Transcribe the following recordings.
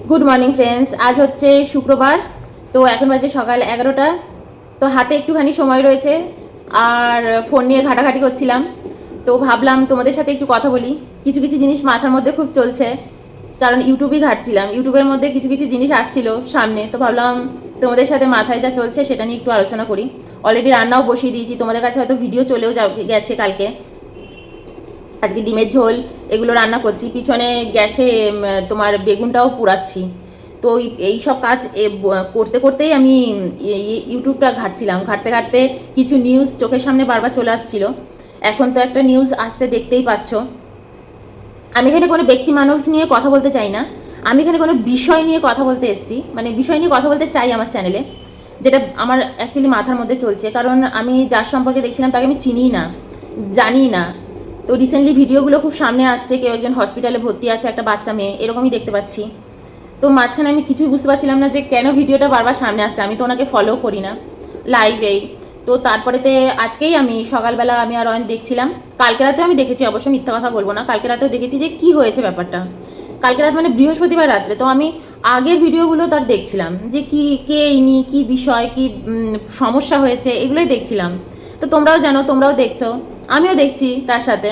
Good morning friends. আজ হচ্ছে শুক্রবার, তো এখন বাজে সকাল 11টা। তো হাতে একটুখানি সময় রয়েছে আর ফোন নিয়ে ঘাটাঘাটি করছিলাম। তো ভাবলাম তোমাদের সাথে একটু কথা বলি। কিছু কিছু জিনিস মাথার মধ্যে খুব চলছে, কারণ ইউটিউবই ঘাটছিলাম, ইউটিউবের মধ্যে কিছু কিছু জিনিস আসছিল সামনে। তো ভাবলাম তোমাদের সাথে মাথায় যা চলছে সেটা নিয়ে একটু আলোচনা করি। অলরেডি রান্নাও বসিয়ে দিয়েছি, তোমাদের কাছে হয়তো ভিডিও চলেও গেছে কালকে। আজকে ডিমের ঝোল এগুলো রান্না করছি, পিছনে গ্যাসে তোমার বেগুনটাও পোড়াচ্ছি। তো এই সব কাজ করতে করতেই আমি ইউটিউবটা ঘাটছিলাম। ঘাটতে ঘাটতে কিছু নিউজ চোখের সামনে বারবার চলে আসছিল। এখন তো একটা নিউজ আসছে, দেখতেই পাচ্ছ। আমি এখানে কোনো ব্যক্তি মানুষ নিয়ে কথা বলতে চাই না, আমি এখানে কোনো বিষয় নিয়ে কথা বলতে এসেছি, মানে বিষয় নিয়ে কথা বলতে চাই আমার চ্যানেলে, যেটা আমার অ্যাকচুয়ালি মাথার মধ্যে চলছে। কারণ আমি যার সম্পর্কে দেখছিলাম তাকে আমি চিনিই না, জানি না। তো রিসেন্টলি ভিডিওগুলো খুব সামনে আসছে, কেউ একজন হসপিটালে ভর্তি আছে, একটা বাচ্চা মেয়ে, এরকমই দেখতে পাচ্ছি। তো মাঝখানে আমি কিছুই বুঝতে পারছিলাম না যে কেন ভিডিওটা বারবার সামনে আসছে। আমি তো ওনাকে ফলো করি না লাইভেই। তো তারপরেতে আজকেই আমি সকালবেলা আমি আর অয়ন দেখছিলাম, কালকে রাতেও আমি দেখেছি, অবশ্য মিথ্যা কথা বলবো না, কালকে রাতেও দেখেছি যে কি হয়েছে ব্যাপারটা। কালকে রাত মানে বৃহস্পতিবার রাত্রে। তো আমি আগের ভিডিওগুলো তার দেখছিলাম যে কি কে ইনি, কি বিষয়, কি সমস্যা হয়েছে, এগুলোই দেখছিলাম। তো তোমরাও জানো, তোমরাও দেখছো, আমিও দেখছি তার সাথে।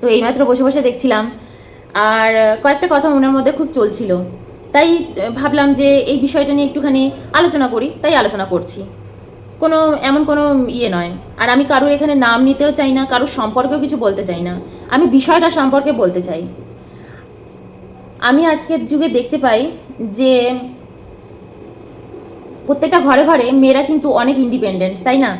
তো এইমাত্র বসে বসে দেখছিলাম আর কয়েকটা কথা মনের মধ্যে খুব চলছিল, তাই ভাবলাম যে এই বিষয়টা নিয়ে একটুখানি আলোচনা করি, তাই আলোচনা করছি। কোনো এমন কোনো ইয়ে নয়, আর আমি কারোর এখানে নাম নিতেও চাই না, কারোর সম্পর্কেও কিছু বলতে চাই না, আমি বিষয়টা সম্পর্কে বলতে চাই। আমি আজকের যুগে দেখতে পাই যে প্রত্যেকটা ঘরে ঘরে মেয়েরা কিন্তু অনেক ইন্ডিপেন্ডেন্ট, তাই না?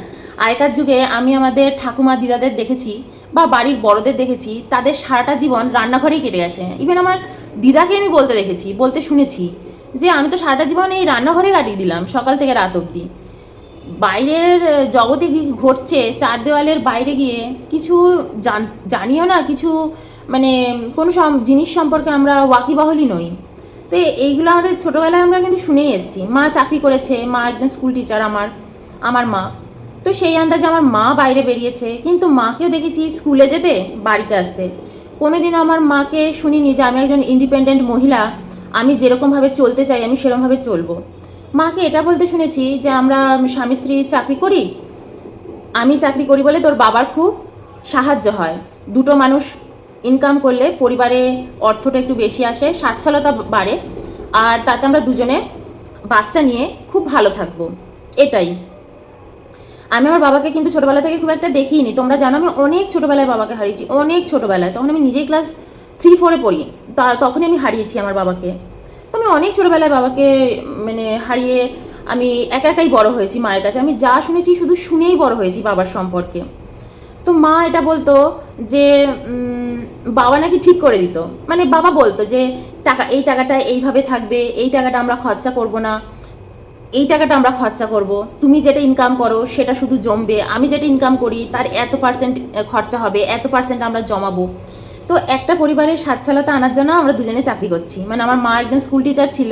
আগেকার যুগে আমি আমাদের ঠাকুমা দিদাদের দেখেছি বা বাড়ির বড়দের দেখেছি, তাদের সারাটা জীবন রান্নাঘরেই কেটে গেছে। ইভেন আমার দিদাকে আমি বলতে দেখেছি, বলতে শুনেছি যে আমি তো সারাটা জীবন এই রান্নাঘরে কাটিয়ে দিলাম সকাল থেকে রাত অবধি। বাইরের জগতে কি ঘটছে চার দেওয়ালের বাইরে গিয়ে কিছু জানিও না, কিছু মানে কোনো জিনিস সম্পর্কে আমরা ওয়াকিবহালই নই। তো এইগুলো আমাদের ছোটোবেলায় আমরা কিন্তু শুনেই এসেছি। মা চাকরি করেছে, মা একজন স্কুল টিচার, আমার মা। তো সেই আন্দাজে আমার মা বাইরে বেরিয়েছে, কিন্তু মাকেও দেখেছি স্কুলে যেতে, বাড়িতে আসতে। কোনোদিনও আমার মাকে শুনিনি যে আমি একজন ইন্ডিপেন্ডেন্ট মহিলা, আমি যেরকমভাবে চলতে চাই আমি সেরকমভাবে চলবো। মাকে এটা বলতে শুনেছি যে আমরা স্বামী স্ত্রী চাকরি করি, আমি চাকরি করি বলে তোর বাবার খুব সাহায্য হয়, দুটো মানুষ ইনকাম করলে পরিবারে অর্থটা একটু বেশি আসে, সচ্ছলতা বাড়ে, আর তাতে আমরা দুজনে বাচ্চা নিয়ে খুব ভালো থাকবো, এটাই। আমি আমার বাবাকে কিন্তু ছোটোবেলা থেকে খুব একটা দেখিনি, তোমরা জানো আমি অনেক ছোটোবেলায় বাবাকে হারিয়েছি, অনেক ছোটোবেলায়, তখন আমি নিজেই ক্লাস 3-4-এ পড়ি, তখনই আমি হারিয়েছি আমার বাবাকে। তো আমি অনেক ছোটোবেলায় বাবাকে মানে হারিয়ে আমি একা একাই বড় হয়েছি মায়ের কাছে। আমি যা শুনেছি শুধু শুনেই বড় হয়েছি বাবার সম্পর্কে। তো মা এটা বলতো যে বাবা নাকি ঠিক করে দিত, মানে বাবা বলতো যে এই টাকাটা এইভাবে থাকবে, এই টাকাটা আমরা খরচা করব না, এই টাকাটা আমরা খরচা করব, তুমি যেটা ইনকাম করো সেটা শুধু জমবে, আমি যেটা ইনকাম করি তার এত পার্সেন্ট খরচা হবে, এত পার্সেন্ট আমরা জমাবো। তো একটা পরিবারের সচ্ছলতা আনার জন্য আমরা দুজনে চাকরি করছি, মানে আমার মা একজন স্কুল টিচার ছিল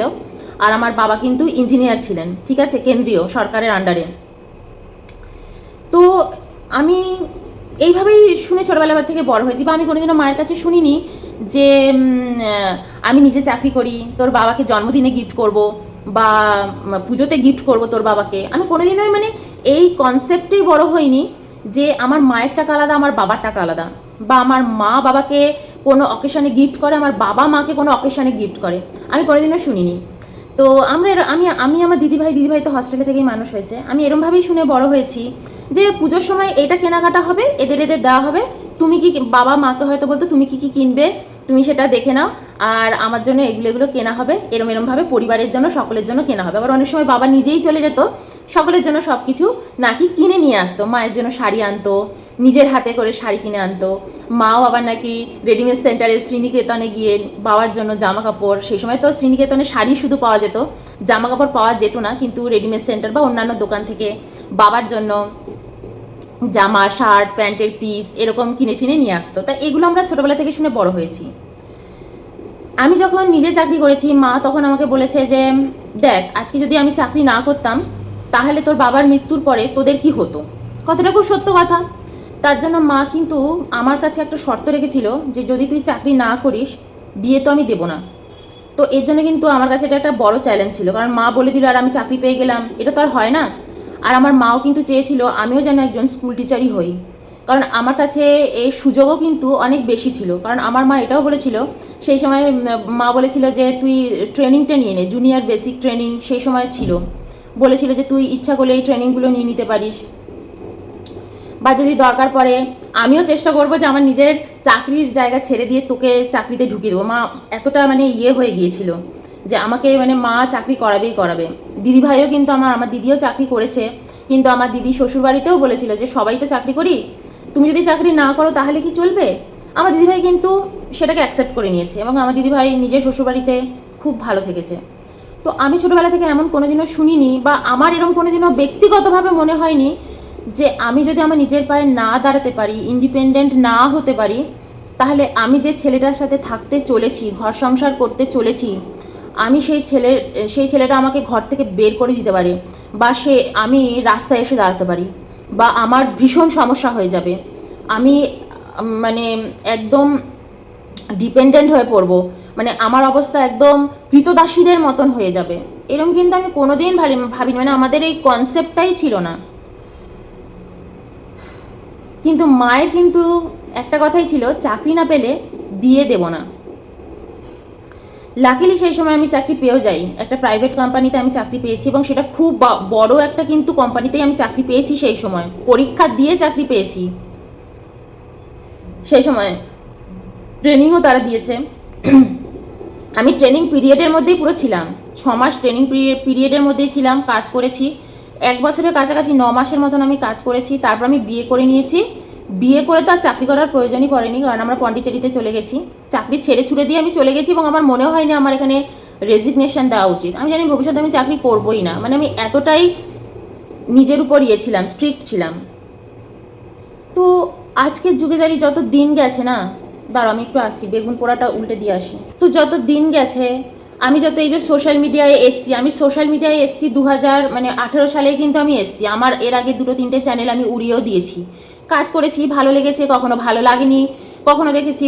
আর আমার বাবা কিন্তু ইঞ্জিনিয়ার ছিলেন, ঠিক আছে, কেন্দ্রীয় সরকারের আন্ডারে। তো আমি এইভাবেই শুনে ছোটোবেলার থেকে বড় হয়েছি, বা আমি কোনোদিনও মায়ের কাছে শুনিনি যে আমি নিজে চাকরি করি, তোর বাবাকে জন্মদিনে গিফট করব বা পুজোতে গিফট করব তোর বাবাকে। আমি কোনোদিনই মানে এই কনসেপ্টেই বড় হইনি যে আমার মায়ের টাকা আলাদা, আমার বাবার টাকা আলাদা, বা আমার মা বাবাকে কোনো অকেশনে গিফট করে, আমার বাবা মাকে কোনো অকেশনে গিফট করে, আমি কোনোদিনও শুনিনি। তো আমি আমার দিদিভাই তো হস্টেলে থেকেই মানুষ হয়েছে, আমি এরমভাবেই শুনে বড় হয়েছি যে পুজোর সময় এটা কেনাকাটা হবে, এদের দেওয়া হবে, তুমি কি, বাবা মাকে হয়তো বলতো তুমি কি কিনবে তুমি সেটা দেখে নাও, আর আমার জন্য এগুলো কেনা হবে, এরমভাবে পরিবারের জন্য সকলের জন্য কেনা হবে। আবার অনেক সময় বাবা নিজেই চলে যেত, সকলের জন্য সব কিছু নাকি কিনে নিয়ে আসতো, মায়ের জন্য শাড়ি আনতো, নিজের হাতে করে শাড়ি কিনে আনতো। মাও আবার নাকি রেডিমেড সেন্টারে শ্রীনিকেতনে গিয়ে বাবার জন্য জামা কাপড়, সেই সময় তো শ্রীনিকেতনে শাড়ি শুধু পাওয়া যেত, জামা কাপড় পাওয়া যেত না, কিন্তু রেডিমেড সেন্টার বা অন্যান্য দোকান থেকে বাবার জন্য জামা, শার্ট, প্যান্টের পিস এরকম কিনে টিনে নিয়ে আসতো। তাই এগুলো আমরা ছোটোবেলা থেকে শুনে বড় হয়েছি। আমি যখন নিজে চাকরি করেছি, মা তখন আমাকে বলেছে যে দেখ, আজকে যদি আমি চাকরি না করতাম তাহলে তোর বাবার মৃত্যুর পরে তোদের কি হতো। কথাটা খুব সত্য কথা। তার জন্য মা কিন্তু আমার কাছে একটা শর্ত রেখেছিল যে যদি তুই চাকরি না করিস বিয়ে তো আমি দেবো না। তো এর জন্য কিন্তু আমার কাছে এটা একটা বড় চ্যালেঞ্জ ছিল, কারণ মা বলে দিল আর আমি চাকরি পেয়ে গেলাম, এটা তো আর হয় না। আর আমার মাও কিন্তু চেয়েছিল আমিও যেন একজন স্কুল টিচারই হই, কারণ আমার কাছে এই সুযোগও কিন্তু অনেক বেশি ছিল। কারণ আমার মা এটাও বলেছিল সেই সময়, মা বলেছিল যে তুই ট্রেনিংটা নিয়ে নে, জুনিয়র বেসিক ট্রেনিং সেই সময় ছিল, বলেছিল যে তুই ইচ্ছা করলে এই ট্রেনিংগুলো নিয়ে নিতে পারিস, বা যদি দরকার পড়ে আমিও চেষ্টা করবো যে আমার নিজের চাকরির জায়গা ছেড়ে দিয়ে তোকে চাকরিতে ঢুকিয়ে দেবো। মা এতটা মানে হয়ে গিয়েছিল যে আমাকে মানে মা চাকরি করাবেই করাবে। দিদিভাইও কিন্তু আমার দিদিও চাকরি করেছে, কিন্তু আমার দিদি শ্বশুরবাড়িতেও বলেছিল যে সবাই তো চাকরি করি, তুমি যদি চাকরি না করো তাহলে কি চলবে। আমার দিদিভাই কিন্তু সেটাকে অ্যাকসেপ্ট করে নিয়েছে এবং আমার দিদিভাই নিজের শ্বশুরবাড়িতে খুব ভালো থেকেছে। তো আমি ছোটোবেলা থেকে এমন কোনোদিনও শুনিনি, বা আমার এরকম কোনোদিনও ব্যক্তিগতভাবে মনে হয়নি যে আমি যদি আমার নিজের পায়ে না দাঁড়াতে পারি, ইন্ডিপেন্ডেন্ট না হতে পারি, তাহলে আমি যে ছেলেটার সাথে থাকতে চলেছি, ঘর সংসার করতে চলেছি, আমি সেই ছেলেটা আমাকে ঘর থেকে বের করে দিতে পারে, বা আমি রাস্তায় এসে দাঁড়াতে পারি, বা আমার ভীষণ সমস্যা হয়ে যাবে, আমি মানে একদম ডিপেন্ডেন্ট হয়ে পড়বো, মানে আমার অবস্থা একদম কৃতদাসীদের মতন হয়ে যাবে, এরকম কিন্তু আমি কোনোদিন ভাবিনি, মানে আমাদের এই কনসেপ্টটাই ছিল না। কিন্তু মায়ের কিন্তু একটা কথাই ছিল, চাকরি না পেলে দিয়ে দেব না। লাকিলি সেই সময় আমি চাকরি পেয়েও যাই, একটা প্রাইভেট কোম্পানিতে আমি চাকরি পেয়েছি, এবং সেটা খুব বড় একটা কিন্তু কোম্পানিতেই আমি চাকরি পেয়েছি। সেই সময় পরীক্ষা দিয়ে চাকরি পেয়েছি, সেই সময় ট্রেনিংও তারা দিয়েছে। আমি ট্রেনিং পিরিয়ডের মধ্যেই পুরো ছিলাম, 6 মাস ট্রেনিং পিরিয়ডের মধ্যেই ছিলাম, কাজ করেছি 1 বছরের কাছাকাছি, 9 মাসের মতন আমি কাজ করেছি। তারপর আমি বিয়ে করে নিয়েছি। বিয়ে করে তো আর চাকরি করার প্রয়োজনই পড়েনি, কারণ আমরা পন্ডিচেরিতে চলে গেছি, চাকরি ছেড়ে ছুড়ে দিয়ে আমি চলে গেছি, এবং আমার মনেও হয়নি আমার এখানে রেজিগনেশন দেওয়া উচিত। আমি জানি ভবিষ্যতে আমি চাকরি করবোই না, মানে আমি এতটাই নিজের উপর ছিলাম, স্ট্রিক্ট ছিলাম। তো আজকের যুগে দাঁড়িয়ে যত দিন গেছে না, দাঁড়াও আমি একটু আসছি, বেগুন পোড়াটা উল্টে দিয়ে আসি। তো যত দিন গেছে, আমি যত এই যে সোশ্যাল মিডিয়ায় এসছি, আমি সোশ্যাল মিডিয়ায় এসছি 2018 সালেই কিন্তু আমি এসছি। আমার এর আগে 2-3টে চ্যানেল আমি উড়িয়েও দিয়েছি, কাজ করেছি, ভালো লেগেছে, কখনো ভালো লাগেনি, কখনো দেখেছি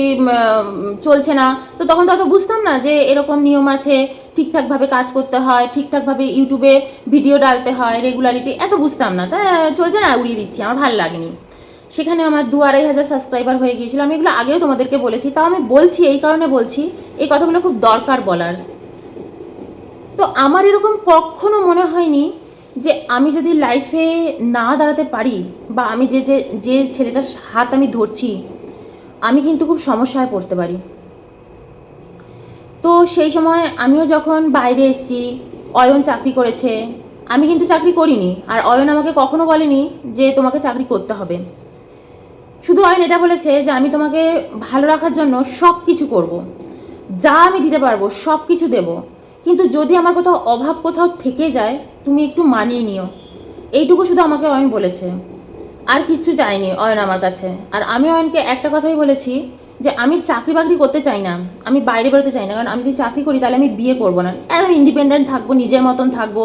চলছে না। তো তখন তো অত বুঝতাম না যে এরকম নিয়ম আছে, ঠিকঠাকভাবে কাজ করতে হয়, ঠিকঠাকভাবে ইউটিউবে ভিডিও ডালতে হয়, রেগুলারিটি এত বুঝতাম না। তা চলছে না, উড়িয়ে দিচ্ছি, আমার ভালো লাগেনি। সেখানে আমার 2-2.5 হাজার সাবস্ক্রাইবার হয়ে গিয়েছিল। আমি এগুলো আগেও তোমাদেরকে বলেছি, তাও আমি বলছি, এই কারণে বলছি, এই কথাগুলো খুব দরকার বলার। তো আমার এরকম কখনো মনে হয়নি যে আমি যদি লাইফে না দাঁড়াতে পারি, বা আমি যে যে যে ছেলেটার হাত আমি ধরছি, আমি কিন্তু খুব সমস্যায় পড়তে পারি। তো সেই সময় আমিও যখন বাইরে এসেছি, অয়ন চাকরি করেছে, আমি কিন্তু চাকরি করিনি, আর অয়ন আমাকে কখনো বলেনি যে তোমাকে চাকরি করতে হবে। শুধু অয়ন এটা বলেছে যে আমি তোমাকে ভালো রাখার জন্য সব কিছু করবো, যা আমি দিতে পারবো সব কিছু দেবো, কিন্তু যদি আমার কোথাও থেকে যায় তুমি একটু মানিয়ে নিও। এইটুকু শুধু আমাকে অয়ন বলেছে, আর কিচ্ছু চাইনি অয়ন আমার কাছে। আর আমি অয়নকে একটা কথাই বলেছি যে আমি চাকরি বাকরি করতে চাই না, আমি বাইরে বেরোতে চাই না, কারণ আমি যদি চাকরি করি তাহলে আমি বিয়ে করবো না, একদম ইন্ডিপেন্ডেন্ট থাকবো, নিজের মতন থাকবো,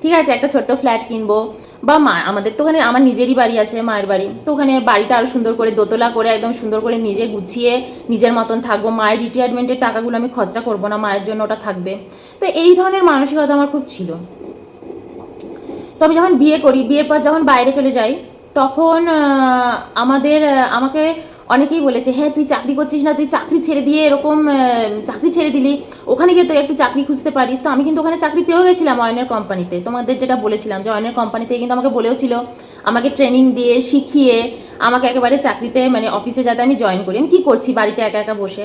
ঠিক আছে, একটা ছোট্ট ফ্ল্যাট কিনবো, বা আমাদের তো ওখানে আমার নিজেরই বাড়ি আছে, মায়ের বাড়ি, তো ওখানে বাড়িটা আরও সুন্দর করে দোতলা করে একদম সুন্দর করে নিজে গুছিয়ে নিজের মতন থাকবো, মায়ের রিটায়ারমেন্টের টাকাগুলো আমি খরচা করবো না, মায়ের জন্য ওটা থাকবে। তো এই ধরনের মানসিকতা আমার খুব ছিল। তবে যখন বিয়ে করি, বিয়ের পর যখন বাইরে চলে যাই, তখন আমাকে অনেকেই বলেছে, হ্যাঁ তুই চাকরি করছিস না, তুই চাকরি ছেড়ে দিয়ে এরকম চাকরি ছেড়ে দিলি, ওখানে গিয়ে তুই একটু চাকরি খুঁজতে পারিস। তো আমি কিন্তু ওখানে চাকরি পেয়েও গেছিলাম অয়নের কোম্পানিতে, তোমাদের যেটা বলেছিলাম যে অয়নের কোম্পানিতে কিন্তু আমাকে বলেও ছিল, আমাকে ট্রেনিং দিয়ে শিখিয়ে আমাকে একেবারে চাকরিতে মানে অফিসে যাতে আমি জয়েন করি। আমি কী করছি বাড়িতে একা একা বসে,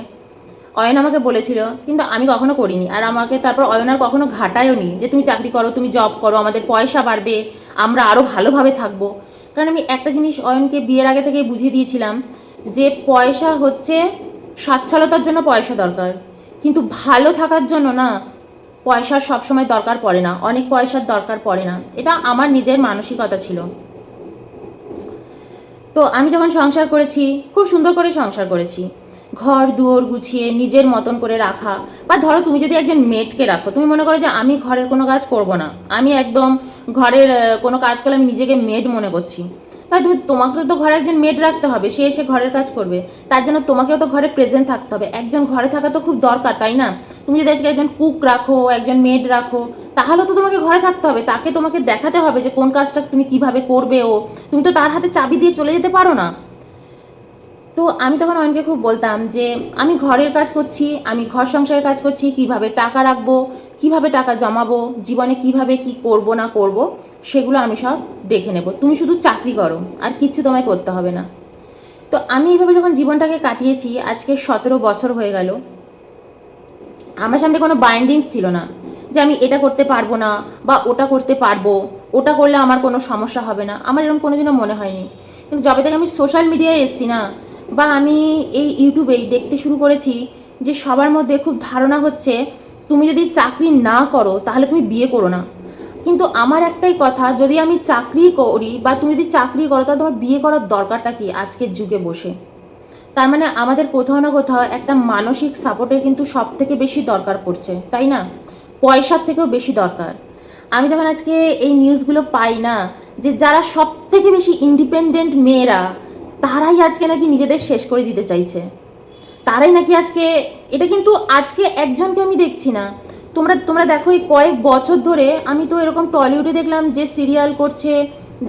অয়ন আমাকে বলেছিল, কিন্তু আমি কখনো করিনি। আর আমাকে তারপর অয়ন আর কখনো ঘাটায়ও নি যে তুমি চাকরি করো, তুমি জব করো, আমাদের পয়সা বাড়বে, আমরা আরও ভালোভাবে থাকবো। কারণ আমি একটা জিনিস অয়নকে বিয়ের আগে থেকেই বুঝিয়ে দিয়েছিলাম যে পয়সা হচ্ছে সচ্ছলতার জন্য পয়সা দরকার, কিন্তু ভালো থাকার জন্য না পয়সার সবসময় দরকার পড়ে না, অনেক পয়সার দরকার পড়ে না। এটা আমার নিজের মানসিকতা ছিল। তো আমি যখন সংসার করেছি, খুব সুন্দর করে সংসার করেছি, ঘর দুয়ার গুছিয়ে নিজের মতন করে রাখা। বা ধরো তুমি যদি একজন মেডকে রাখো, তুমি মনে করো যে আমি ঘরের কোনো কাজ করব না, আমি একদম ঘরের কোনো কাজ করলে আমি নিজেকে মেড মনে করছি, তাই তোমাকে তো ঘরে একজন মেড রাখতে হবে, সে এসে ঘরের কাজ করবে, তার জন্য তোমাকেও তো ঘরে প্রেজেন্ট থাকতে হবে। একজন ঘরে থাকা তো খুব দরকার, তাই না? তুমি যদি আজকে একজন কুক রাখো, একজন মেড রাখো, তাহলে তো তোমাকে ঘরে থাকতে হবে, তাকে তোমাকে দেখাতে হবে যে কোন কাজটা তুমি কিভাবে করবে। তুমি তো তার হাতে চাবি দিয়ে চলে যেতে পারো না। তো আমি তখন অনেকে খুব বলতাম যে আমি ঘরের কাজ করছি, আমি ঘর সংসারের কাজ করছি, কিভাবে টাকা রাখবো, কিভাবে টাকা জমাবো, জীবনে কিভাবে কি করব না করব, সেগুলো আমি সব দেখে নেব, তুমি শুধু চাকরি করো, আর কিচ্ছু তোমায় করতে হবে না। তো আমি এইভাবে যখন জীবনটাকে কাটিয়েছি, আজকে 17 বছর হয়ে গেল, আমার সামনে কোনো বাইন্ডিংস ছিল না যে আমি এটা করতে পারবো না বা ওটা করতে পারবো, ওটা করলে আমার কোনো সমস্যা হবে না, আমার এরকম কোনোদিনও মনে হয়নি। কিন্তু যবে থেকে আমি সোশ্যাল মিডিয়ায় এসেছি না, বা আমি এই ইউটিউবেই দেখতে শুরু করেছি যে সবার মধ্যে খুব ধারণা হচ্ছে তুমি যদি চাকরি না করো তাহলে তুমি বিয়ে করো না। কিন্তু আমার একটাই কথা, যদি আমি চাকরি করি বা তুমি যদি চাকরি করো তাহলে তোমার বিয়ে করার দরকারটা কি আজকের যুগে বসে? তার মানে আমাদের কোথাও না কোথাও একটা মানসিক সাপোর্টের কিন্তু সব থেকে বেশি দরকার পড়ছে, তাই না? পয়সার থেকেও বেশি দরকার। আমি যখন আজকে এই নিউজগুলো পাই না, যে যারা সব থেকে বেশি ইন্ডিপেন্ডেন্ট মেয়েরা, তারাই আজকে নাকি নিজেদের শেষ করে দিতে চাইছে, তারাই নাকি আজকে, এটা কিন্তু আজকে একজনকে আমি দেখছি না, তোমরা দেখো এই কয়েক বছর ধরে আমি তো এরকম টলিউডে দেখলাম যে সিরিয়াল করছে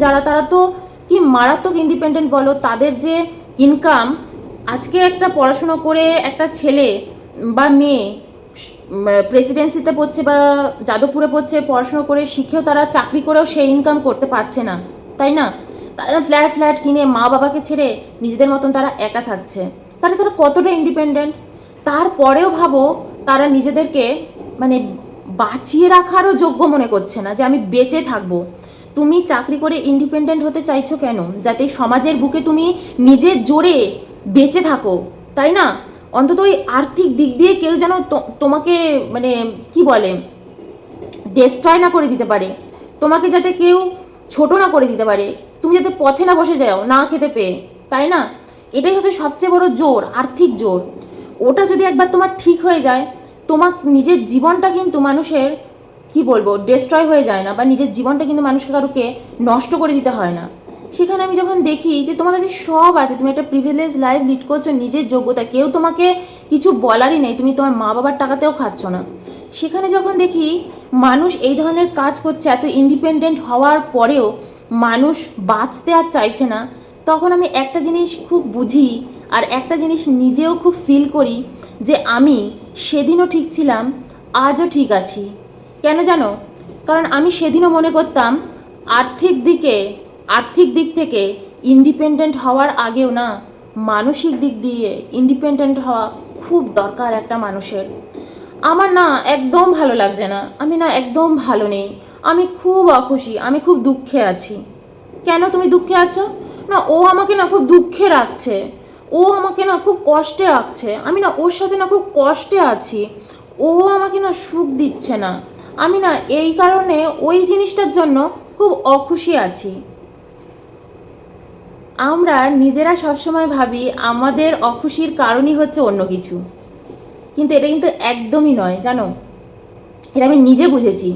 যারা, তারা তো কি মারাত্মক ইন্ডিপেন্ডেন্ট বলো, তাদের যে ইনকাম, আজকে একটা পড়াশুনো করে একটা ছেলে বা মেয়ে প্রেসিডেন্সিতে পড়ছে বা যাদবপুরে পড়ছে, পড়াশুনো করে শিখেও তারা চাকরি করেও সেই ইনকাম করতে পারছে না, তাই না? তারা ফ্ল্যাট কিনে মা বাবাকে ছেড়ে নিজেদের মতন তারা একা থাকছে, তারা কতটা ইন্ডিপেন্ডেন্ট। তারপরেও ভাবো তারা নিজেদেরকে মানে বাঁচিয়ে রাখারও যোগ্য মনে করছে না যে আমি বেঁচে থাকবো। তুমি চাকরি করে ইন্ডিপেন্ডেন্ট হতে চাইছো কেন? যাতে সমাজের বুকে তুমি নিজের জোরে বেঁচে থাকো, তাই না? অন্তত ওই আর্থিক দিক দিয়ে কেউ যেন তোমাকে মানে কি বলে ডেস্ট্রয় না করে দিতে পারে, তোমাকে যাতে কেউ ছোট না করে দিতে পারে, তুমি যাতে পথে না বসে যাও না খেতে পেয়ে, তাই না? এটাই হচ্ছে সবচেয়ে বড় জোর, আর্থিক জোর। ওটা যদি একবার তোমার ঠিক হয়ে যায়, তোমার নিজের জীবনটা কিন্তু মানুষের কি বলবো ডেস্ট্রয় হয়ে যায় না, বা নিজের জীবনটা কিন্তু মানুষকে কারোকে নষ্ট করে দিতে হয় না। সেখানে আমি যখন দেখি যে তোমার কাছে সব আছে, তুমি একটা প্রিভিলেজ লাইফ লিড করছো নিজের যোগ্যতা, কেউ তোমাকে কিছু বলারই নেই, তুমি তোমার মা বাবার টাকাতেও খাচ্ছ না, সেখানে যখন দেখি মানুষ এই ধরনের কাজ করছে, এত ইন্ডিপেন্ডেন্ট হওয়ার পরেও মানুষ বাঁচতে আর চাইছে না, তখন আমি একটা জিনিস খুব বুঝি, আর একটা জিনিস নিজেও খুব ফিল করি, যে আমি সেদিনও ঠিক ছিলাম, আজও ঠিক আছি। কেন জানো? কারণ আমি সেদিনও মনে করতাম আর্থিক দিক থেকে ইন্ডিপেন্ডেন্ট হওয়ার আগেও না, মানসিক দিক দিয়ে ইন্ডিপেন্ডেন্ট হওয়া খুব দরকার একটা মানুষের। আমার না একদম ভালো লাগছে না, আমি না একদম ভালো নেই, আমি খুব অখুশি, আমি খুব দুঃখে আছি। কেন তুমি দুঃখে আছো? না ও আমাকে না খুব দুঃখে রাখছে, ও আমাকে না খুব কষ্টে রাখছে, আমি না ওর সাথে না খুব কষ্টে আছি, ও আমাকে না সুখ দিচ্ছে না, আমি না এই কারণে ওই জিনিসটার জন্য খুব অখুশি আছি। আমরা নিজেরা সবসময় ভাবি আমাদের অখুশির কারণই হচ্ছে অন্য কিছু, কিন্তু এটা কিন্তু একদমই নয়, জানো? এটা আমি নিজে বুঝেছি।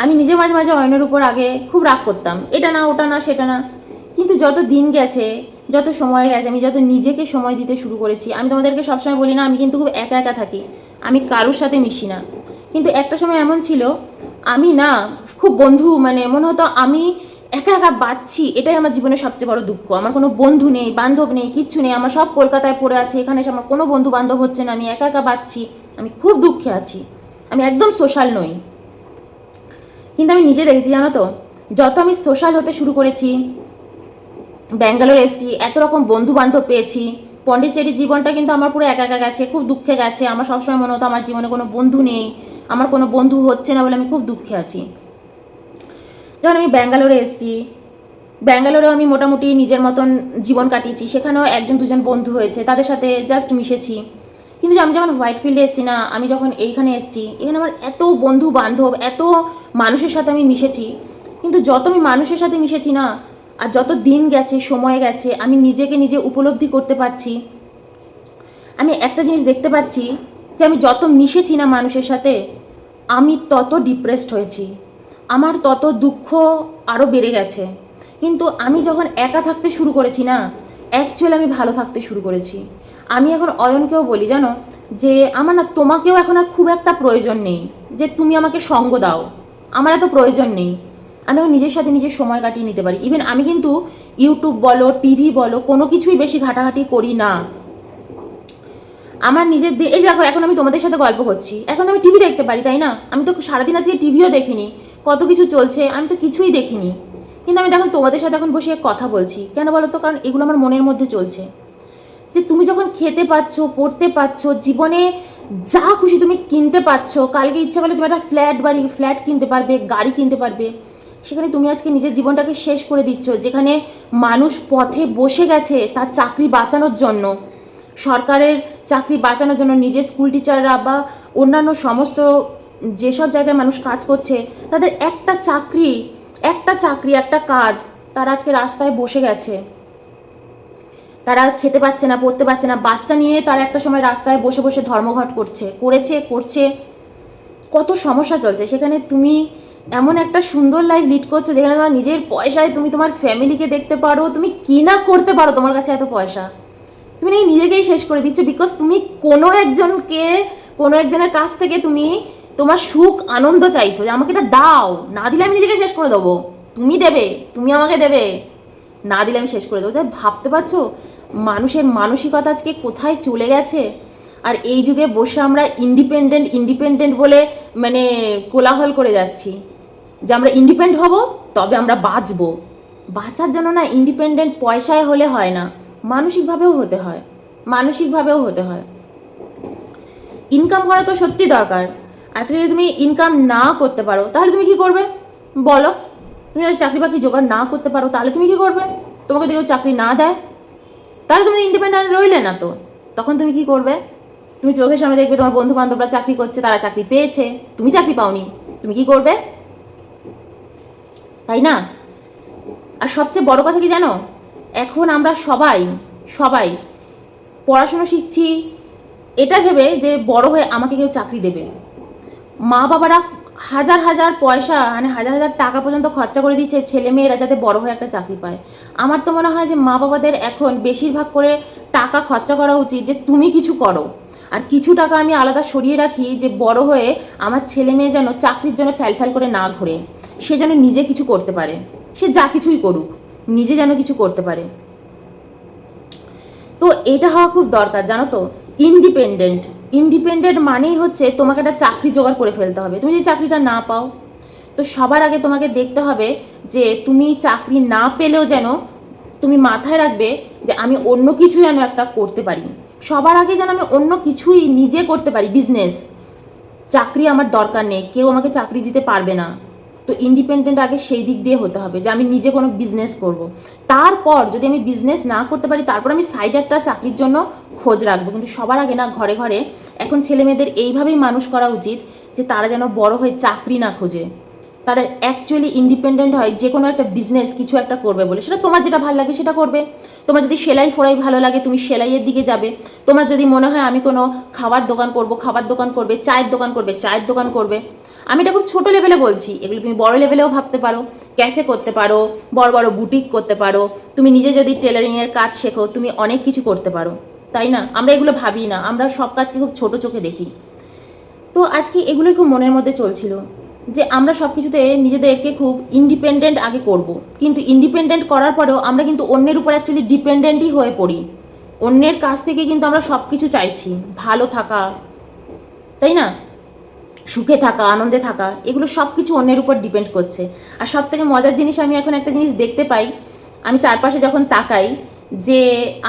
আমি নিজে মাঝে মাঝে অন্যের উপর আগে খুব রাগ করতাম, এটা না ওটা না সেটা না, কিন্তু যত দিন গেছে, যত সময় গেছে, আমি যত নিজেকে সময় দিতে শুরু করেছি, আমি তোমাদেরকে সবসময় বলি না আমি কিন্তু খুব একা একা থাকি, আমি কারোর সাথে মিশি না, কিন্তু একটা সময় এমন ছিল আমি না খুব বন্ধু, মানে মনে হতো আমি একা একা বাঁচছি, এটাই আমার জীবনের সবচেয়ে বড় দুঃখ, আমার কোনো বন্ধু নেই, বান্ধব নেই, কিচ্ছু নেই, আমার সব কলকাতায় পড়ে আছে, এখানে এসে আমার কোনো বন্ধু বান্ধব হচ্ছে না, আমি একা একা বাঁচছি, আমি খুব দুঃখে আছি, আমি একদম সোশ্যাল নই। কিন্তু আমি নিজে দেখেছি, জানো তো, যত আমি সোশ্যাল হতে শুরু করেছি, ব্যাঙ্গালোর এসেছি, এত রকম বন্ধু বান্ধব পেয়েছি, পন্ডিচেরি জীবনটা কিন্তু আমার পুরো একা একা গেছে, খুব দুঃখে গেছে, আমার সবসময় মনে হতো আমার জীবনে কোনো বন্ধু নেই, আমার কোনো বন্ধু হচ্ছে না বলে আমি খুব দুঃখে আছি। যখন আমি ব্যাঙ্গালোরে এসেছি, ব্যাঙ্গালোরেও আমি মোটামুটি নিজের মতন জীবন কাটিয়েছি, সেখানেও একজন দুজন বন্ধু হয়েছে, তাদের সাথে জাস্ট মিশেছি। কিন্তু আমি যখন হোয়াইট ফিল্ডে এসেছি না, আমি যখন এইখানে এসেছি, এখানে আমার এত বন্ধু বান্ধব, এত মানুষের সাথে আমি মিশেছি, কিন্তু যত আমি মানুষের সাথে মিশেছি না, আর যত দিন গেছে, সময় গেছে, আমি নিজেকে নিজে উপলব্ধি করতে পারছি, আমি একটা জিনিস দেখতে পাচ্ছি যে আমি যত মিশেছি না মানুষের সাথে, আমি তত ডিপ্রেসড হয়েছি, আমার তত দুঃখ আরও বেড়ে গেছে। কিন্তু আমি যখন একা থাকতে শুরু করেছি না, অ্যাকচুয়ালি আমি ভালো থাকতে শুরু করেছি। আমি এখন অয়নকেও বলি জানো, যে আমার না তোমাকেও এখন আর খুব একটা প্রয়োজন নেই যে তুমি আমাকে সঙ্গ দাও, আমার এত প্রয়োজন নেই। আমি এখন নিজের সাথে নিজের সময় কাটিয়ে নিতে পারি। ইভেন আমি কিন্তু ইউটিউব বলো, টিভি বলো, কোনো কিছুই বেশি ঘাটাঘাটি করি না। আমার নিজের এই দেখো, এখন আমি তোমাদের সাথে গল্প করছি, এখন আমি টিভি দেখতে পারি, তাই না? আমি তো সারাদিন আজকে টিভিও দেখিনি, কত কিছু চলছে আমি তো কিছুই দেখিনি, কিন্তু আমি দেখুন তোমাদের সাথে এখন বসে কথা বলছি। কেন বলো তো? কারণ এগুলো আমার মনের মধ্যে চলছে। যে তুমি যখন খেতে পাচ্ছ, পড়তে পারছো, জীবনে যা খুশি তুমি কিনতে পারছো, কালকে ইচ্ছা করলে তুমি একটা ফ্ল্যাট কিনতে পারবে, গাড়ি কিনতে পারবে, সেখানে তুমি আজকে নিজের জীবনটাকে শেষ করে দিচ্ছ। যেখানে মানুষ পথে বসে গেছে তার চাকরি বাঁচানোর জন্য, সরকারের চাকরি বাঁচানোর জন্য, নিজের স্কুল টিচাররা বা অন্যান্য সমস্ত যেসব জায়গায় মানুষ কাজ করছে, তাদের একটা চাকরি, একটা কাজ, তারা আজকে রাস্তায় বসে গেছে। তারা খেতে পাচ্ছে না, পড়তে পারছে না, বাচ্চা নিয়ে তারা একটা সময় রাস্তায় বসে বসে ধর্মঘট করছে। কত সমস্যা চলছে। সেখানে তুমি এমন একটা সুন্দর লাইফ লিড করছো যেখানে তোমার নিজের পয়সায় তুমি তোমার ফ্যামিলিকে দেখতে পারো, তুমি কি না করতে পারো, তোমার কাছে এত পয়সা, তুমি নিজেকেই শেষ করে দিচ্ছ। বিকজ তুমি কোনো একজনের কাছ থেকে তুমি তোমার সুখ আনন্দ চাইছো, যে আমাকে এটা দাও, না দিলে আমি নিজেকে শেষ করে দেবো। তুমি দেবে, তুমি আমাকে দেবে, না দিলে আমি শেষ করে দেবো। তাই ভাবতে পারছো মানুষের মানসিকতা আজকে কোথায় চলে গেছে? আর এই যুগে বসে আমরা ইন্ডিপেন্ডেন্ট বলে মানে কোলাহল করে যাচ্ছি যে আমরা ইন্ডিপেন্ডেন্ট হব, তবে আমরা বাঁচবো। বাঁচার জন্য না ইন্ডিপেন্ডেন্ট পয়সায় হলে হয় না, মানসিকভাবেও হতে হয়। ইনকাম করা তো সত্যি দরকার। আজকে যদি তুমি ইনকাম না করতে পারো তাহলে তুমি কি করবে বলো? তুমি যদি চাকরি বাকরি জোগাড় না করতে পারো তাহলে তুমি কি করবে? তোমাকে যদি চাকরি না দেয় তাহলে তুমি ইন্ডিপেন্ডেন্ট রইলে না তো। তখন তুমি কি করবে? তুমি চোখের সামনে দেখবে তোমার বন্ধু বান্ধবরা চাকরি করছে, তারা চাকরি পেয়েছে, তুমি চাকরি পাওনি, তুমি কি করবে? তাই না? আর সবচেয়ে বড় কথা কি জানো, এখন আমরা সবাই পড়াশুনো শিখছি এটা ভেবে যে বড় হয়ে আমাকে কেউ চাকরি দেবে। মা বাবারা হাজার পয়সা, মানে হাজার টাকা পর্যন্ত খরচা করে দিচ্ছে ছেলে মেয়েরা যাতে বড় হয়ে একটা চাকরি পায়। আমার তো মনে হয় যে মা বাবাদের এখন বেশিরভাগ করে টাকা খরচা করা উচিত যে তুমি কিছু করো, আর কিছু টাকা আমি আলাদা সরিয়ে রাখি যে বড় হয়ে আমার ছেলে মেয়ে যেন চাকরির জন্য ফ্যাল করে না ঘোরে, সে যেন নিজে কিছু করতে পারে, সে যা কিছুই করুক নিজে যেন কিছু করতে পারে। তো এটা হওয়া খুব দরকার জানো তো। ইন্ডিপেন্ডেন্ট মানেই হচ্ছে তোমাকে একটা চাকরি জোগাড় করে ফেলতে হবে। তুমি যদি চাকরিটা না পাও, তো সবার আগে তোমাকে দেখতে হবে যে তুমি চাকরি না পেলেও যেন তুমি মাথায় রাখবে যে আমি অন্য কিছু যেন একটা করতে পারি। সবার আগে যেন আমি অন্য কিছুই নিজে করতে পারি, বিজনেস। চাকরি আমার দরকার নেই, কেউ আমাকে চাকরি দিতে পারবে না। তো ইন্ডিপেন্ডেন্ট আগে সেই দিক দিয়ে হতে হবে যে আমি নিজে কোনো বিজনেস করব। তারপর যদি আমি বিজনেস না করতে পারি, তারপর আমি সাইডে একটা চাকরির জন্য খোঁজ রাখবো। কিন্তু সবার আগে না ঘরে ঘরে এখন ছেলে মেয়েদের এইভাবেই মানুষ করা উচিত যে তারা যেন বড় হয়ে চাকরি না খোঁজে, তারা অ্যাকচুয়ালি ইন্ডিপেন্ডেন্ট হয় যে কোনো একটা বিজনেস কিছু একটা করবে বলে। সেটা তোমার যেটা ভালো লাগে সেটা করবে। তোমার যদি সেলাই ফোড়াই ভালো লাগে তুমি সেলাইয়ের দিকে যাবে। তোমার যদি মনে হয় আমি কোনো খাবার দোকান করবে, চায়ের দোকান করবে। আমি এটা খুব ছোটো লেভেলে বলছি, এগুলো তুমি বড় লেভেলেও ভাবতে পারো। ক্যাফে করতে পারো, বড় বুটিক করতে পারো, তুমি নিজে যদি টেলারিংয়ের কাজ শেখো, তুমি অনেক কিছু করতে পারো, তাই না? আমরা এগুলো ভাবি না, আমরা সব কাজকে খুব ছোটো চোখে দেখি। তো আজকে এগুলোই খুব মনের মধ্যে চলছিল যে আমরা সব কিছুতে নিজেদেরকে খুব ইন্ডিপেন্ডেন্ট আগে করব, কিন্তু ইন্ডিপেন্ডেন্ট করার পরেও আমরা কিন্তু অন্যের উপর অ্যাকচুয়ালি ডিপেন্ডেন্টই হয়ে পড়ি। অন্যের কাছ থেকে কিন্তু আমরা সব কিছু চাইছি, ভালো থাকা, তাই না? সুখে থাকা, আনন্দে থাকা, এগুলো সব কিছু অন্যের উপর ডিপেন্ড করছে। আর সব থেকে মজার জিনিস আমি এখন একটা জিনিস দেখতে পাই, আমি চারপাশে যখন তাকাই, যে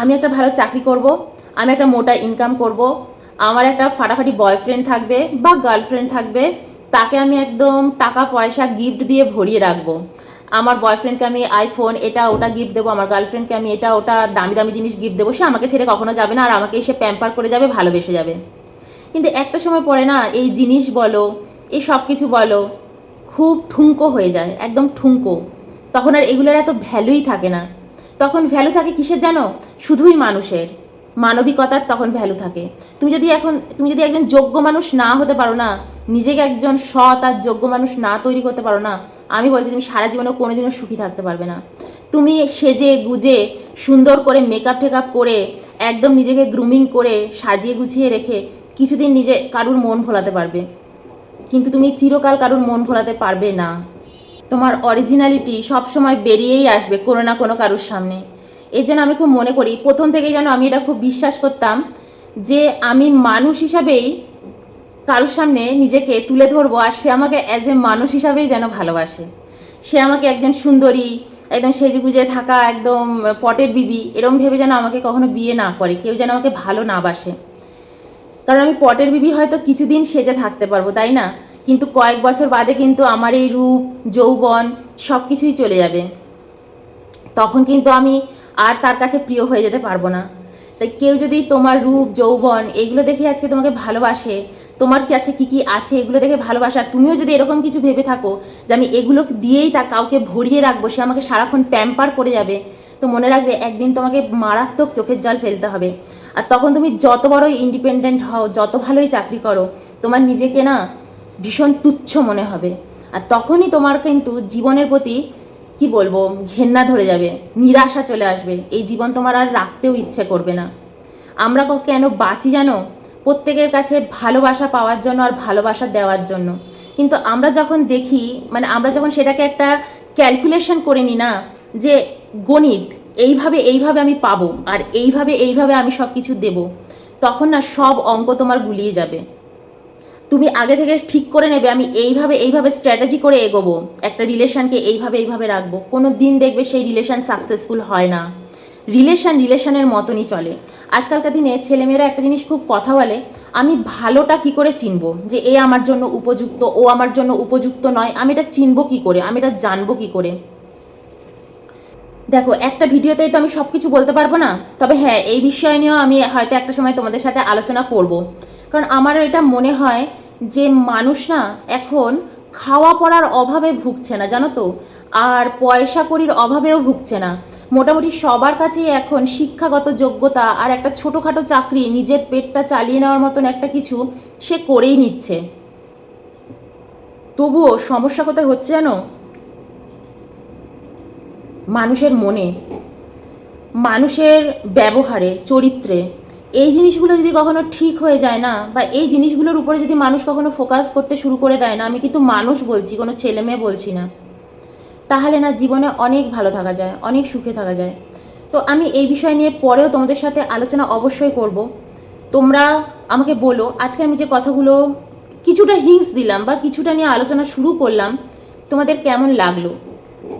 আমি একটা ভালো চাকরি করব, আমি একটা মোটা ইনকাম করব, আমার একটা ফাটাফাটি বয়ফ্রেন্ড থাকবে বা গার্লফ্রেন্ড থাকবে, তাকে আমি একদম টাকা পয়সা গিফট দিয়ে ভরিয়ে রাখবো। আমার বয়ফ্রেন্ডকে আমি আইফোন এটা ওটা গিফট দেবো, আমার গার্লফ্রেন্ডকে আমি এটা ওটা দামি জিনিস গিফট দেবো, সে আমাকে ছেড়ে কখনো যাবে না, আর আমাকে এসে প্যাম্পার করে যাবে, ভালোবেসে যাবে। কিন্তু একটা সময় পরে না এই জিনিস বলো, এই সব কিছু বলো, খুব ঠুনকো হয়ে যায়, একদম ঠুনকো। তখন আর এগুলোর এত ভ্যালুই থাকে না। তখন ভ্যালু থাকে কিসের জানো? শুধুই মানুষের, মানবিকতার তখন ভ্যালু থাকে। তুমি যদি একজন যোগ্য মানুষ না হতে পারো না, নিজেকে একজন সৎ আর যোগ্য মানুষ না তৈরি করতে পারো না, আমি বলছি তুমি সারা জীবনে কোনোদিনও সুখী থাকতে পারবে না। তুমি সেজে গুজে সুন্দর করে মেকআপ টেকআপ করে একদম নিজেকে গ্রুমিং করে সাজিয়ে গুছিয়ে রেখে কিছুদিন নিজে কারুর মন ভোলাতে পারবে, কিন্তু তুমি চিরকাল কারুর মন ভোলাতে পারবে না। তোমার অরিজিনালিটি সবসময় বেরিয়েই আসবে কোনো না কোনো কারুর সামনে। এর জন্য আমি খুব মনে করি, প্রথম থেকেই যেন আমি এটা খুব বিশ্বাস করতাম যে আমি মানুষ হিসাবেই কারোর সামনে নিজেকে তুলে ধরবো, আর সে আমাকে অ্যাজ এ মানুষ হিসাবেই যেন ভালোবাসে। সে আমাকে একজন সুন্দরী, একদম সেজে গুজে থাকা একদম পটের বিবি এরম ভেবে যেন আমাকে কখনো বিয়ে না করে, কেউ যেন আমাকে ভালো না বাসে। কারণ আমি পটের বিবি হয়তো কিছুদিন সেজে থাকতে পারবো, তাই না, কিন্তু কয়েক বছর বাদে কিন্তু আমার এই রূপ যৌবন সব কিছুই চলে যাবে। তখন কিন্তু আমি আর তার কাছে প্রিয় হয়ে যেতে পারবো না। তাই কেউ যদি তোমার রূপ যৌবন এগুলো দেখে আজকে তোমাকে ভালোবাসে, তোমার কাছে কী কী আছে এগুলো দেখে ভালোবাসে, আর তুমিও যদি এরকম কিছু ভেবে থাকো যে আমি এগুলো দিয়েই তা কাউকে ভরিয়ে রাখবো, সে আমাকে সারাক্ষণ প্যাম্পার করে যাবে, তো মনে রাখবে একদিন তোমাকে মারাত্মক চোখের জল ফেলতে হবে। আর তখন তুমি যত বড়ই ইন্ডিপেন্ডেন্ট হও, যত ভালোই চাকরি করো, তোমার নিজেকে না ভীষণ তুচ্ছ মনে হবে। আর তখনই তোমার কিন্তু জীবনের প্রতি কি বলবো ঘেন্না ধরে যাবে, নিরাশা চলে আসবে, এই জীবন তোমার আর রাখতেও ইচ্ছে করবে না। আমরা কেন বাঁচি জানো? প্রত্যেকের কাছে ভালোবাসা পাওয়ার জন্য আর ভালোবাসা দেওয়ার জন্য। কিন্তু আমরা যখন দেখি, মানে আমরা যখন সেটাকে একটা ক্যালকুলেশন করে নিই না, যে গণিত এইভাবে এইভাবে আমি পাবো আর এইভাবে এইভাবে আমি সব কিছু দেবো, তখন না সব অঙ্ক তোমার গুলিয়ে যাবে। তুমি আগে থেকে ঠিক করে নেবে আমি এইভাবে এইভাবে স্ট্র্যাটেজি করে এগোবো, একটা রিলেশনকে এইভাবে এইভাবে রাখবো, কোনো দিন দেখবে সেই রিলেশন সাকসেসফুল হয় না। রিলেশনের মতনই চলে। আজকালকার দিনে ছেলেমেয়েরা একটা জিনিস খুব কথা বলে, আমি ভালোটা কি করে চিনবো যে এ আমার জন্য উপযুক্ত, ও আমার জন্য উপযুক্ত নয়, আমি এটা চিনবো কি করে, আমি এটা জানবো কি করে? দেখো, একটা ভিডিওতেই তো আমি সব কিছু বলতে পারবো না, তবে হ্যাঁ এই বিষয় নিয়েও আমি হয়তো একটা সময় তোমাদের সাথে আলোচনা করব। কারণ আমার এটা মনে হয় যে মানুষ না এখন খাওয়া পড়ার অভাবে ভুগছে না, জানো তো, আর পয়সা কড়ির অভাবেও ভুগছে না। মোটামুটি সবার কাছেই এখন শিক্ষাগত যোগ্যতা আর একটা ছোটোখাটো চাকরি, নিজের পেটটা চালিয়ে নেওয়ার মতন একটা কিছু সে করেই নিচ্ছে। তবুও সমস্যা কোথায় হচ্ছে জানো? মানুষের মনে, মানুষের ব্যবহারে, চরিত্রে। এই জিনিসগুলো যদি কখনো ঠিক হয়ে যায় না, বা এই জিনিসগুলোর উপরে যদি মানুষ কখনো ফোকাস করতে শুরু করে দেয় না, আমি কিন্তু মানুষ বলছি, কোনো ছেলে মেয়ে বলছি না, তাহলে না জীবনে অনেক ভালো থাকা যায়, অনেক সুখে থাকা যায়। তো আমি এই বিষয় নিয়ে পরেও তোমাদের সাথে আলোচনা অবশ্যই করব। তোমরা আমাকে বলো, আজকে আমি যে কথাগুলো কিছুটা হিংস দিলাম বা কিছুটা নিয়ে আলোচনা শুরু করলাম, তোমাদের কেমন লাগলো?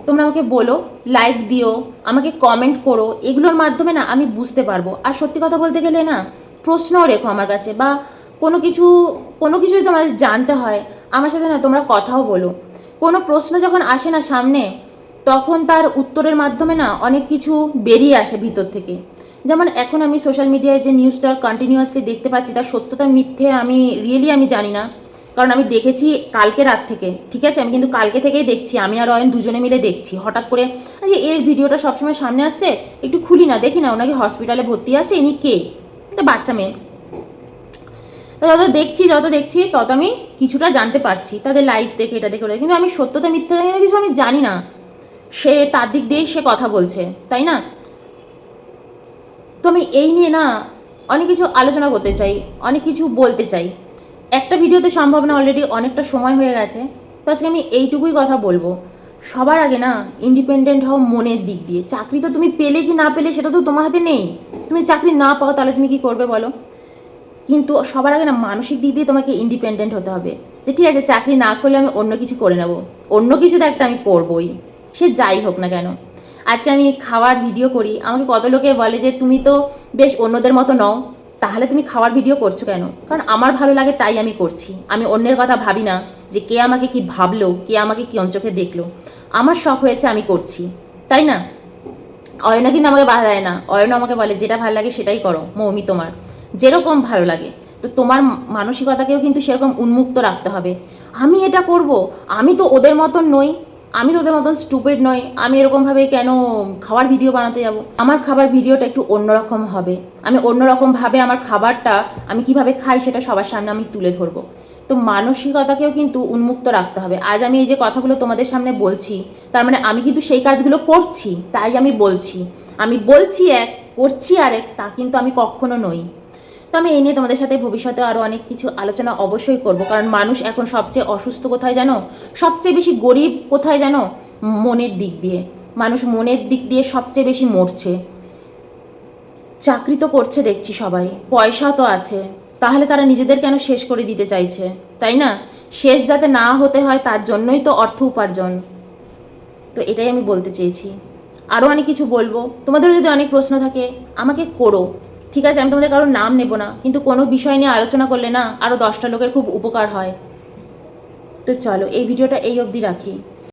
তোমরা আমাকে বলো, লাইক দিও, আমাকে কমেন্ট করো, এগুলোর মাধ্যমে না আমি বুঝতে পারবো। আর সত্যি কথা বলতে গেলে না, প্রশ্নও রেখো আমার কাছে, বা কোনো কিছুই তোমাদের জানতে হয় আমার সাথে না তোমরা কথাও বলো। কোনো প্রশ্ন যখন আসে না সামনে, তখন তার উত্তরের মাধ্যমে না অনেক কিছু বেরিয়ে আসে ভিতর থেকে। যেমন এখন আমি সোশ্যাল মিডিয়ায় যে নিউজটা কন্টিনিউয়াসলি দেখতে পাচ্ছি, তার সত্যতা মিথ্যে আমি আমি জানি না, কারণ আমি দেখেছি কালকে রাত থেকে, ঠিক আছে, আমি কিন্তু কালকে থেকেই দেখছি, আমি আর অয়ন দুজনে মিলে দেখছি। হঠাৎ করে যে এর ভিডিওটা সবসময় সামনে আসছে, একটু খুলি না, দেখি না ওনাকে হসপিটালে ভর্তি আছে, ইনি কে, একটা বাচ্চা মেয়ে। যত দেখছি তত আমি কিছুটা জানতে পারছি তাদের লাইফ দেখে, এটা দেখে, কিন্তু আমি সত্যতা মিথ্যা কিছু আমি জানি না। সে তার দিক দিয়েই সে কথা বলছে, তাই না? তো আমি এই নিয়ে না অনেক কিছু আলোচনা করতে চাই, অনেক কিছু বলতে চাই। একটা ভিডিওতে সম্ভব না, অলরেডি অনেকটা সময় হয়ে গেছে। তো আজকে আমি এইটুকুই কথা বলবো, সবার আগে না ইন্ডিপেন্ডেন্ট হও মনের দিক দিয়ে। চাকরি তো তুমি পেলে কি না পেলে সেটা তো তোমার হাতে নেই, তুমি চাকরি না পাও তাহলে তুমি কি করবে বলো? কিন্তু সবার আগে না মানসিক দিক দিয়ে তোমাকে ইন্ডিপেন্ডেন্ট হতে হবে, যে ঠিক আছে চাকরি না করলে আমি অন্য কিছু করে নেব, অন্য কিছু তো একটা আমি করবই, সে যাই হোক না কেন। আজকে আমি খাওয়ার ভিডিও করি, আমাকে কত লোকে বলে যে তুমি তো বেশ অন্যদের মতো নও, তাহলে তুমি খাওয়ার ভিডিও করছো কেন? কারণ আমার ভালো লাগে তাই আমি করছি, আমি অন্যের কথা ভাবি না যে কে আমাকে কি ভাবলো, কে আমাকে কি চোখে দেখলো। আমার শখ হয়েছে আমি করছি, তাই না? অয়না কিন্তু আমাকে বাধা দেয় না, অয়না আমাকে বলে যেটা ভালো লাগে সেটাই করো মৌমি, তোমার যেরকম ভালো লাগে। তো তোমার মানসিকতাকেও কিন্তু সেরকম উন্মুক্ত রাখতে হবে। আমি এটা করব, আমি তো ওদের মতন নই, আমি তো ওদের মতন স্টুপিড নই, আমি এরকমভাবে কেন খাবার ভিডিও বানাতে যাব? আমার খাবার ভিডিওটা একটু অন্যরকম হবে, আমি অন্যরকমভাবে আমার খাবারটা আমি কিভাবে খাই সেটা সবার সামনে আমি তুলে ধরবো। তো মানসিকতাকেও কিন্তু উন্মুক্ত রাখতে হবে। আজ আমি এই যে কথাগুলো তোমাদের সামনে বলছি, তার মানে আমি কিন্তু সেই কাজগুলো করছি, তাই আমি বলছি। আমি বলছি এক, করছি আরেক, তা কিন্তু আমি কখনো নই। তো আমি এই নিয়ে তোমাদের সাথে ভবিষ্যতে আরও অনেক কিছু আলোচনা অবশ্যই করব, কারণ মানুষ এখন সবচেয়ে অসুস্থ কোথায় জানো, সবচেয়ে বেশি গরিব কোথায় জানো, মনের দিক দিয়ে। মানুষ মনের দিক দিয়ে সবচেয়ে বেশি মরছে। চাকরি তো করছে দেখছি সবাই, পয়সা তো আছে, তাহলে তারা নিজেদের কেন শেষ করে দিতে চাইছে, তাই না? শেষ যাতে না হতে হয় তার জন্যই তো অর্থ উপার্জন। তো এটাই আমি বলতে চেয়েছি। আরও অনেক কিছু বলবো, তোমাদের যদি অনেক প্রশ্ন থাকে আমাকে করো, ঠিক আছে? আমি তোমাদের কারোর নাম নেব না, কিন্তু কোনো বিষয় নিয়ে আলোচনা করলে না আরও 10টা লোকের খুব উপকার হয়। তো চলো এই ভিডিওটা এই অবধি রাখি।